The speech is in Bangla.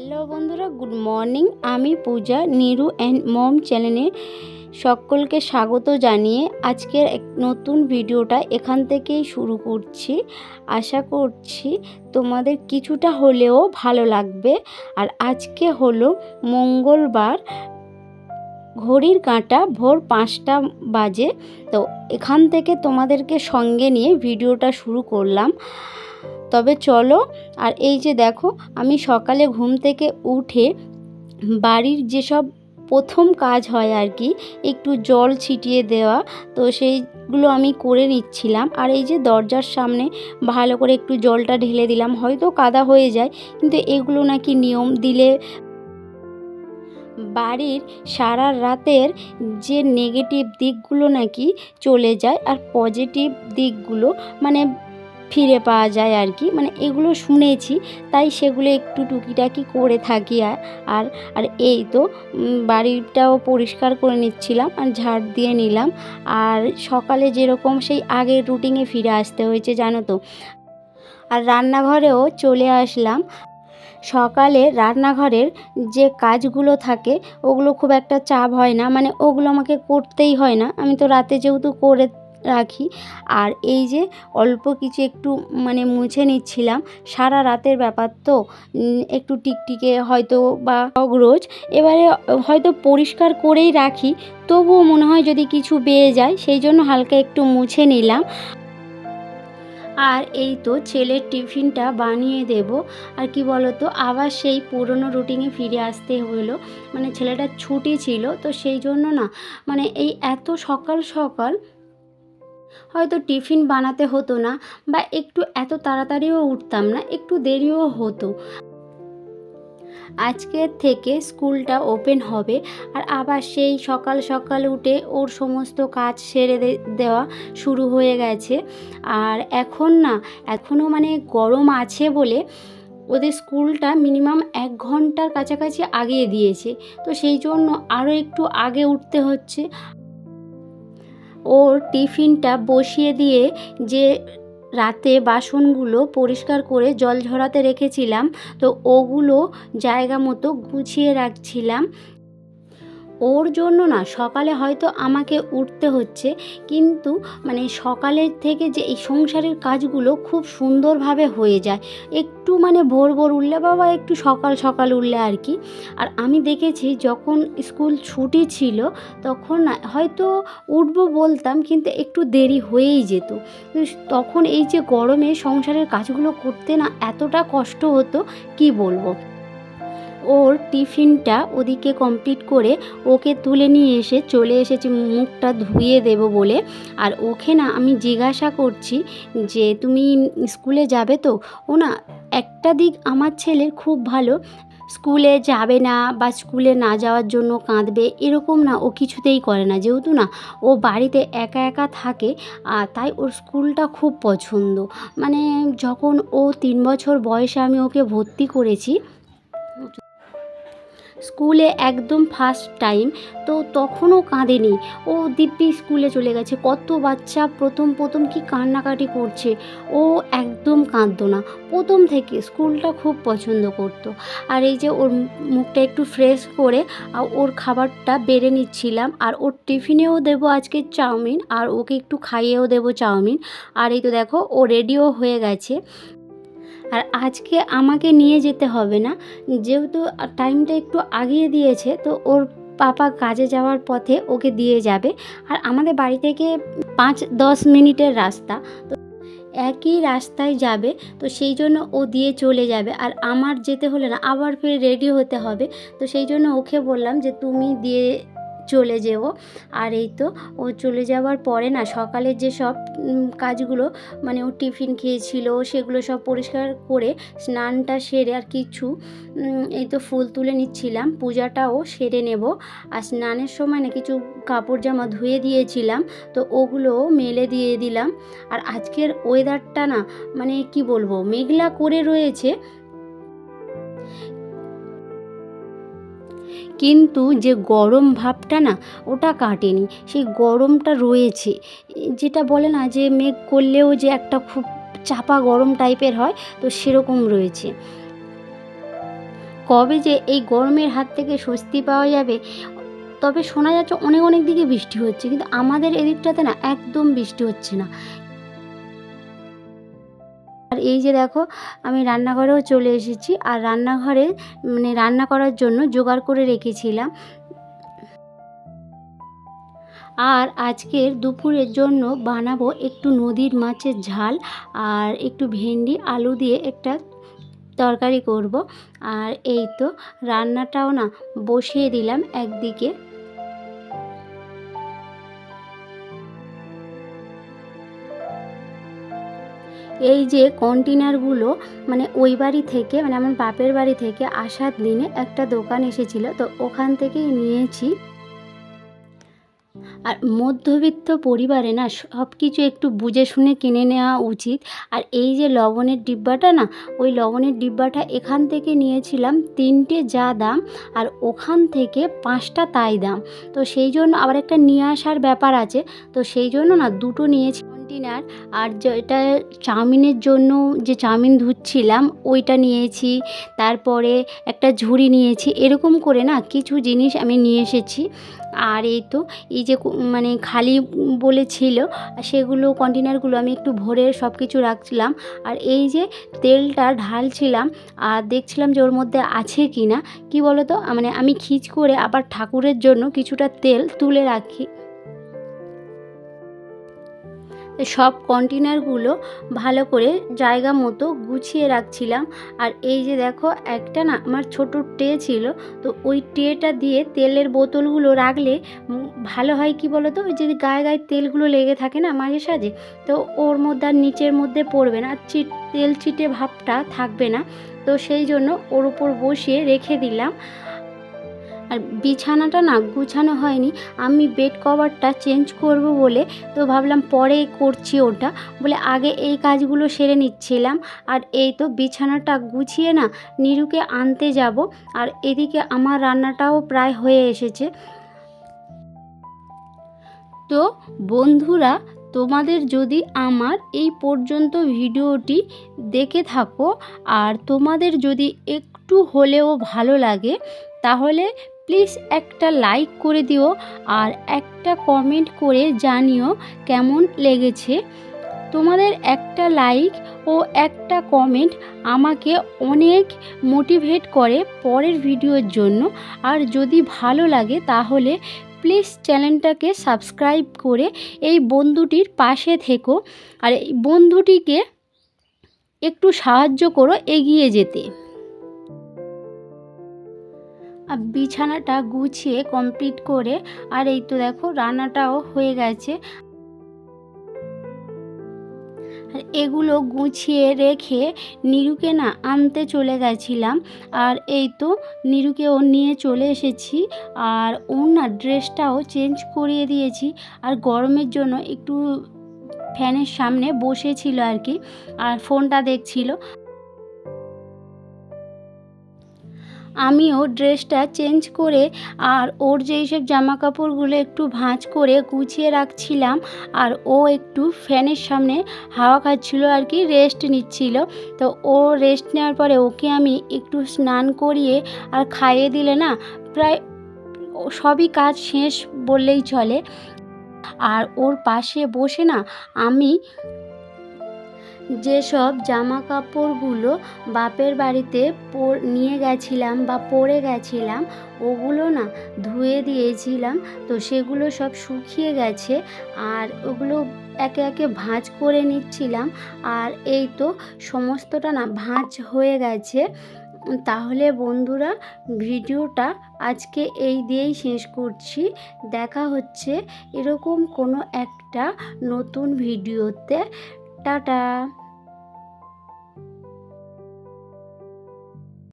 হ্যালো বন্ধুরা, গুড মর্নিং। আমি পূজা, নিরু অ্যান্ড মম চ্যানেলে সকলকে স্বাগত জানিয়ে আজকের নতুন ভিডিওটা এখান থেকেই শুরু করছি। আশা করছি তোমাদের কিছুটা হলেও ভালো লাগবে। আর আজকে হলো মঙ্গলবার, ঘড়ির কাঁটা ভোর 5টা বাজে। তো এখান থেকে তোমাদেরকে সঙ্গে নিয়ে ভিডিওটা শুরু করলাম। তবে চলো, আর এই যে দেখো, আমি সকালে ঘুম থেকে উঠে বাড়ির যেসব প্রথম কাজ হয় আর কি, একটু জল ছিটিয়ে দেওয়া, তো সেইগুলো আমি করে নিচ্ছিলাম। আর এই যে দরজার সামনে ভালো করে একটু জলটা ঢেলে দিলাম, হয়তো কাদা হয়ে যায়, কিন্তু এগুলো নাকি নিয়ম, দিলে বাড়ির সারা রাতের যে নেগেটিভ দিকগুলো নাকি চলে যায়, আর পজিটিভ দিকগুলো মানে ফিরে পাওয়া যায় আর কি। মানে এগুলো শুনেছি, তাই সেগুলো একটু টুকিটাকি করে থাকি। আর আর এই তো বাড়িটাও পরিষ্কার করে নিচ্ছিলাম আর ঝাড় দিয়ে নিলাম। আর সকালে যেরকম সেই আগের রুটিনে ফিরে আসতে হয়েছে জানো তো। আর রান্নাঘরেও চলে আসলাম। সকালে রান্নাঘরের যে কাজগুলো থাকে ওগুলো খুব একটা চাপ হয় না, মানে ওগুলো আমাকে করতেই হয় না, আমি তো রাতে যেহেতু করে রাখি। আর এই যে অল্প কিছু একটু মানে মুছে নিচ্ছিলাম, সারা রাতের ব্যাপার তো, একটু টিকটিকে হয়তো বা অগ্রজ, এবারে হয়তো পরিষ্কার করেই রাখি, তবুও মনে হয় যদি কিছু বেয়ে যায়, সেই জন্য হালকা একটু মুছে নিলাম। আর এই তো ছেলের টিফিনটা বানিয়ে দেব। আর কি বলো তো, আবার সেই পুরনো রুটিনে ফিরে আসতে হলো। মানে ছেলেটার ছুটি ছিল, তো সেই জন্য না, মানে এই এত সকাল সকাল হয়তো টিফিন বানাতে হতো না, বা একটু এত তাড়াতাড়িও উঠতাম না, একটু দেরিও হতো। আজকের থেকে স্কুলটা ওপেন হবে, আর আবার সেই সকাল সকাল উঠে ওর সমস্ত কাজ সেরে দেওয়া শুরু হয়ে গেছে। আর এখন না, এখনও মানে গরম আছে বলে ওদের স্কুলটা মিনিমাম 1 ঘন্টার কাছাকাছি আগিয়ে দিয়েছে, তো সেই জন্য আরও একটু আগে উঠতে হচ্ছে। ওর টিফিনটা বসিয়ে দিয়ে যে রাতে বাসনগুলো পরিষ্কার করে জল ঝরাতে রেখেছিলাম, তো ওগুলো জায়গা মতো গুছিয়ে রাখছিলাম। ওর জন্য না সকালে হয়তো আমাকে উঠতে হচ্ছে, কিন্তু মানে সকালের থেকে যে এই সংসারের কাজগুলো খুব সুন্দরভাবে হয়ে যায়, একটু মানে ভোর ভোর উঠলে, বাবা একটু সকাল সকাল উঠলে আর কি। আর আমি দেখেছি যখন স্কুল ছুটি ছিল তখন না হয়তো উঠবো বলতাম, কিন্তু একটু দেরি হয়েই যেত। তখন এই যে গরমে সংসারের কাজগুলো করতে না এতটা কষ্ট হতো, কি বলবো। ওর টিফিনটা ওদিকে কমপ্লিট করে ওকে তুলে নিয়ে এসে চলে এসেছি মুখটা ধুয়ে দেব বলে। আর ওকে না আমি জিজ্ঞাসা করছি যে তুমি স্কুলে যাবে তো। ও না, একটা দিক আমার ছেলের খুব ভালো, স্কুলে যাবে না বা স্কুলে না যাওয়ার জন্য কাঁদবে এরকম না, ও কিছুতেই করে না। যেহেতু না ও বাড়িতে একা একা থাকে, তাই ওর স্কুলটা খুব পছন্দ। মানে যখন ও 3 বছর বয়সে আমি ওকে ভর্তি করেছি স্কুলে, একদম ফার্স্ট টাইম, তো তখনও কাঁদেনি। ও দিব্যি স্কুলে চলে গেছে। কত বাচ্চা প্রথম প্রথম কি কান্নাকাটি করছে, ও একদম কাঁদতো না, প্রথম থেকে স্কুলটা খুব পছন্দ করতো। আর এই যে ওর মুখটা একটু ফ্রেশ করে ওর খাবারটা বেড়ে নিচ্ছিলাম। আর ওর টিফিনেও দেবো আজকে চাউমিন, আর ওকে একটু খাইয়েও দেবো চাউমিন। আর এই তো দেখো ও রেডিও হয়ে গেছে। আর আজকে আমাকে নিয়ে যেতে হবে না, যেহেতু টাইমটা একটু আগিয়ে দিয়েছে, তো ওর পাপা কাজে যাওয়ার পথে ওকে দিয়ে যাবে। আর আমাদের বাড়ি থেকে 5-10 মিনিটের রাস্তা, তো একই রাস্তায় যাবে, তো সেই জন্য ও দিয়ে চলে যাবে। আর আমার যেতে হলে না আবার ফের রেডি হতে হবে, তো সেই জন্য ওকে বললাম যে তুমি দিয়ে চলে যেও। আর এই তো ও চলে যাওয়ার পরে না সকালের যে সব কাজগুলো, মানে ও টিফিন খেয়েছিল সেগুলো সব পরিষ্কার করে স্নানটা সেরে, আর কিছু এই তো ফুল তুলে নিচ্ছিলাম, পূজাটাও সেরে নেব। আর স্নানের সময় না কিছু কাপড় জামা ধুয়ে দিয়েছিলাম, তো ওগুলো মেলে দিয়ে দিলাম। আর আজকের ওয়েদারটা না, মানে কি বলবো, মেঘলা করে রয়েছে, কিন্তু যে গরম ভাবটা না ওটা কাটেনি, সেই গরমটা রয়েছে। যেটা বলে না যে মেঘ করলেও যে একটা খুব চাপা গরম টাইপের হয়, তো সেরকম রয়েছে। কবে যে এই গরমের হাত থেকে স্বস্তি পাওয়া যাবে। তবে শোনা যাচ্ছে অনেক অনেক দিকে বৃষ্টি হচ্ছে, কিন্তু আমাদের এদিকটাতে না একদম বৃষ্টি হচ্ছে না। আর এই যে দেখো, আমি রান্নাঘরেও চলে এসেছি, আর রান্নাঘরে মানে রান্না করার জন্য জোগাড় করে রেখেছিলাম। আর আজকের দুপুরের জন্য বানাবো একটু নদীর মাছের ঝাল, আর একটু ভেন্ডি আলু দিয়ে একটা তরকারি করব। আর এই তো রান্নাটাও না বসিয়ে দিলাম একদিকে। এই যে কন্টেনারগুলো মানে ওই বাড়ি থেকে, মানে আমার বাপের বাড়ি থেকে আসার দিনে একটা দোকান এসেছিল, তো ওখান থেকেই নিয়েছি। আর মধ্যবিত্ত পরিবারে না সব কিছু একটু বুঝে শুনে কিনে নেওয়া উচিত। আর এই যে লবণের ডিব্বাটা না, ওই লবণের ডিব্বাটা এখান থেকে নিয়েছিলাম 3টে যা দাম, আর ওখান থেকে 5টা তাই দাম। তো সেই জন্য আবার একটা নিয়ে আসার ব্যাপার আছে, তো সেই জন্য না দুটো নিয়েছি কন্টেনার। আর যেটা চাউমিনের জন্য যে চাউমিন ধুচ্ছিলাম ওইটা নিয়েছি, তারপরে একটা ঝুড়ি নিয়েছি, এরকম করে না কিছু জিনিস আমি নিয়ে এসেছি। আর এই তো এই যে মানে খালি বলেছিল, সেগুলো কন্টেনারগুলো আমি একটু ভরে সব কিছু রাখছিলাম। আর এই যে তেলটা ঢালছিলাম, আর দেখছিলাম যে ওর মধ্যে আছে কি না। কী বলো তো, মানে আমি খিচ করে আবার ঠাকুরের জন্য কিছুটা তেল তুলে রাখি। সব কন্টেনারগুলো ভালো করে জায়গা মতো গুছিয়ে রাখছিলাম। আর এই যে দেখো, একটা না আমার ছোটো ট্রে ছিল, তো ওই ট্রেটা দিয়ে তেলের বোতলগুলো রাখলে ভালো হয়। কি বলো তো, ওই যে গায়ে গায়ে তেলগুলো লেগে থাকে না মাঝে সাঝে, তো ওর মধ্যে আর নিচের মধ্যে পড়বে না, আর তেল চিটে ভাবটা থাকবে না। তো সেই জন্য ওর উপর বসিয়ে রেখে দিলাম। আর বিছানাটা না গুছানো হয়নি, আমি বেড কভারটা চেঞ্জ করব বলে, তো ভাবলাম পরে করছি ওটা বলে আগে এই কাজগুলো সেরে নিচ্ছিলাম। আর এই তো বিছানাটা গুছিয়ে না নিরুকে আনতে যাব। আর এদিকে আমার রান্নাটাও প্রায় হয়ে এসেছে। তো বন্ধুরা, তোমাদের যদি আমার এই পর্যন্ত ভিডিওটি দেখে থাকো, আর তোমাদের যদি একটু হলেও ভালো লাগে, তাহলে প্লিজ একটা লাইক করে দিও, আর একটা কমেন্ট করে জানিও কেমন লেগেছে। তোমাদের একটা লাইক ও একটা কমেন্ট আমাকে অনেক মোটিভেট করে পরের ভিডিওর জন্য। আর যদি ভালো লাগে তাহলে প্লিজ চ্যানেলটাকে সাবস্ক্রাইব করে এই বন্ধুটির পাশে থেকো, আর এই বন্ধুটিকে একটু সাহায্য করো এগিয়ে যেতে। আর বিছানাটা গুছিয়ে কমপ্লিট করে, আর এই তো দেখো রান্নাটাও হয়ে গেছে। আর এগুলো গুছিয়ে রেখে নিরুকে না আনতে চলে গেছিলাম। আর এই তো নিরুকেও নিয়ে চলে এসেছি, আর ওর না ড্রেসটাও চেঞ্জ করিয়ে দিয়েছি। আর গরমের জন্য একটু ফ্যানের সামনে বসেছিল আর কি, আর ফোনটা দেখছিল। আমিও ড্রেসটা চেঞ্জ করে আর ওর যেই সব জামা কাপড়গুলো একটু ভাঁজ করে গুছিয়ে রাখছিলাম। আর ও একটু ফ্যানের সামনে হাওয়া খাচ্ছিল আর কি, রেস্ট নিচ্ছিল। তো ও রেস্ট নেওয়ার পরে ওকে আমি একটু স্নান করিয়ে আর খাইয়ে দিলে না প্রায় সবই কাজ শেষ বললেই চলে। আর ওর পাশে বসে না আমি যেসব জামা কাপড়গুলো বাপের বাড়িতে নিয়ে গেছিলাম বা পরে গেছিলাম, ওগুলো না ধুয়ে দিয়েছিলাম। তো সেগুলো সব শুকিয়ে গেছে, আর ওগুলো একে একে ভাঁজ করে নিচ্ছিলাম। আর এই তো সমস্তটা না ভাঁজ হয়ে গেছে। তাহলে বন্ধুরা, ভিডিওটা আজকে এই দিয়েই শেষ করছি। দেখা হচ্ছে এরকম কোনো একটা নতুন ভিডিওতে। টাটা।